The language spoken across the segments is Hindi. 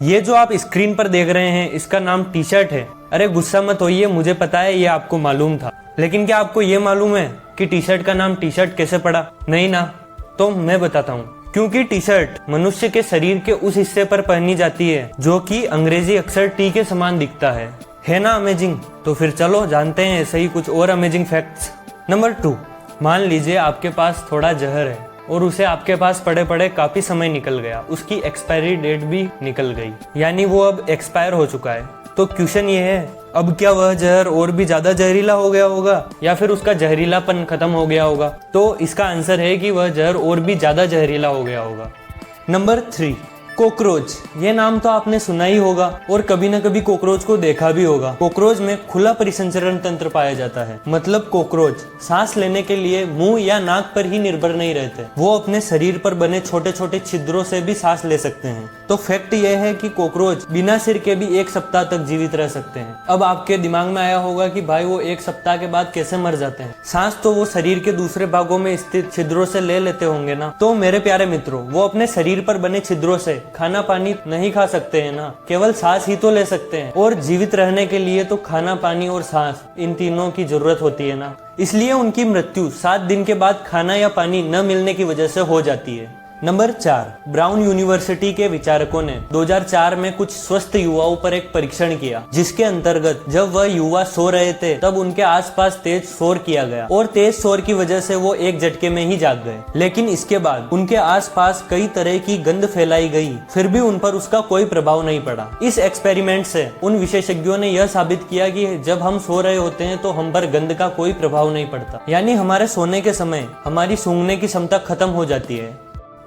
ये जो आप स्क्रीन पर देख रहे हैं इसका नाम टी शर्ट है। अरे गुस्सा मत होइए, मुझे पता है ये आपको मालूम था, लेकिन क्या आपको ये मालूम है कि टी शर्ट का नाम टी शर्ट कैसे पड़ा? नहीं ना, तो मैं बताता हूँ। क्योंकि टी शर्ट मनुष्य के शरीर के उस हिस्से पर पहनी जाती है जो कि अंग्रेजी अक्षर टी के समान दिखता है ना अमेजिंग? तो फिर चलो जानते हैं ऐसे ही कुछ और अमेजिंग फैक्ट्स। नंबर 2, मान लीजिए आपके पास थोड़ा जहर है और उसे आपके पास पड़े पड़े काफी समय निकल गया, उसकी एक्सपायरी डेट भी निकल गई, यानी वो अब एक्सपायर हो चुका है। तो क्वेश्चन ये है, अब क्या वह जहर और भी ज्यादा जहरीला हो गया होगा या फिर उसका जहरीलापन खत्म हो गया होगा? तो इसका आंसर है कि वह जहर और भी ज्यादा जहरीला हो गया होगा। Number 3, cockroach. ये नाम तो आपने सुना ही होगा और कभी न कभी कॉकरोच को देखा भी होगा। कॉकरोच में खुला परिसंचरण तंत्र पाया जाता है, मतलब कॉकरोच सांस लेने के लिए मुंह या नाक पर ही निर्भर नहीं रहते, वो अपने शरीर पर बने छोटे छोटे छिद्रों से भी सांस ले सकते हैं। तो फैक्ट यह है कि कॉकरोच बिना सिर के भी 1 सप्ताह तक जीवित रह सकते हैं। अब आपके दिमाग में आया होगा कि भाई वो 1 सप्ताह के बाद कैसे मर जाते हैं? सांस तो वो शरीर के दूसरे भागों में स्थित छिद्रों से ले लेते होंगे ना। तो मेरे प्यारे मित्रों, वो अपने शरीर पर बने छिद्रों से खाना पानी नहीं खा सकते हैं ना, केवल सांस ही तो ले सकते हैं। और जीवित रहने के लिए तो खाना पानी और सांस, इन तीनों की जरूरत होती है ना। इसलिए उनकी मृत्यु 7 दिन के बाद खाना या पानी न मिलने की वजह से हो जाती है। नंबर 4, ब्राउन यूनिवर्सिटी के विचारकों ने 2004 में कुछ स्वस्थ युवाओं पर एक परीक्षण किया, जिसके अंतर्गत जब वह युवा सो रहे थे तब उनके आसपास तेज शोर किया गया और तेज शोर की वजह से वो एक झटके में ही जाग गए। लेकिन इसके बाद उनके आसपास कई तरह की गंध फैलाई गई, फिर भी उन पर उसका कोई प्रभाव नहीं पड़ा। इस एक्सपेरिमेंट से उन विशेषज्ञों ने यह साबित किया कि जब हम सो रहे होते हैं तो हम पर गंध का कोई प्रभाव नहीं पड़ता, यानी हमारे सोने के समय हमारी सूंघने की क्षमता खत्म हो जाती है।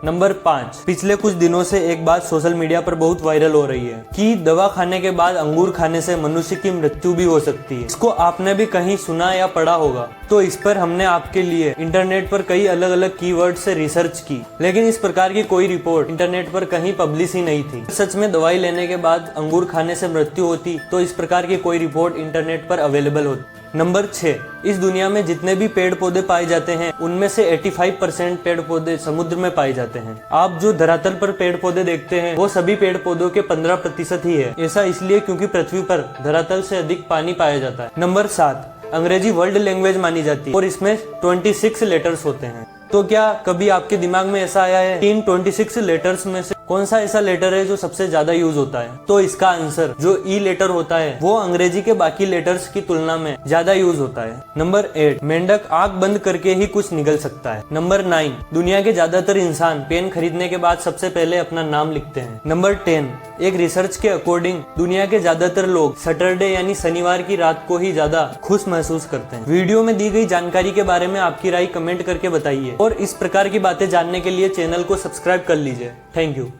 नंबर 5, पिछले कुछ दिनों से एक बात सोशल मीडिया पर बहुत वायरल हो रही है कि दवा खाने के बाद अंगूर खाने से मनुष्य की मृत्यु भी हो सकती है। इसको आपने भी कहीं सुना या पढ़ा होगा। तो इस पर हमने आपके लिए इंटरनेट पर कई अलग अलग कीवर्ड से रिसर्च की, लेकिन इस प्रकार की कोई रिपोर्ट इंटरनेट पर कहीं पब्लिश ही नहीं थी। सच में दवाई लेने के बाद अंगूर खाने से मृत्यु होती तो इस प्रकार की कोई रिपोर्ट इंटरनेट पर अवेलेबल होती। नंबर 6, इस दुनिया में जितने भी पेड़ पौधे पाए जाते हैं उनमें से 85% पेड़ पौधे समुद्र में पाए जाते हैं। आप जो धरातल पर पेड़ पौधे देखते हैं वो सभी पेड़ पौधों के 15% ही है। ऐसा इसलिए क्योंकि पृथ्वी पर धरातल से अधिक पानी पाया जाता है। नंबर 7, अंग्रेजी वर्ल्ड लैंग्वेज मानी जाती है और इसमें 26 लेटर्स होते हैं। तो क्या कभी आपके दिमाग में ऐसा आया है कि इन 26 लेटर्स में से कौन सा ऐसा लेटर है जो सबसे ज्यादा यूज होता है? तो इसका आंसर जो ई लेटर होता है वो अंग्रेजी के बाकी लेटर्स की तुलना में ज्यादा यूज होता है। नंबर 8, मेंढक आंख बंद करके ही कुछ निगल सकता है। नंबर 9, दुनिया के ज्यादातर इंसान पेन खरीदने के बाद सबसे पहले अपना नाम लिखते हैं। नंबर 10, एक रिसर्च के अकॉर्डिंग दुनिया के ज्यादातर लोग सैटरडे यानी शनिवार की रात को ही ज्यादा खुश महसूस करते हैं। वीडियो में दी गई जानकारी के बारे में आपकी राय कमेंट करके बताइए और इस प्रकार की बातें जानने के लिए चैनल को सब्सक्राइब कर लीजिए। Thank you.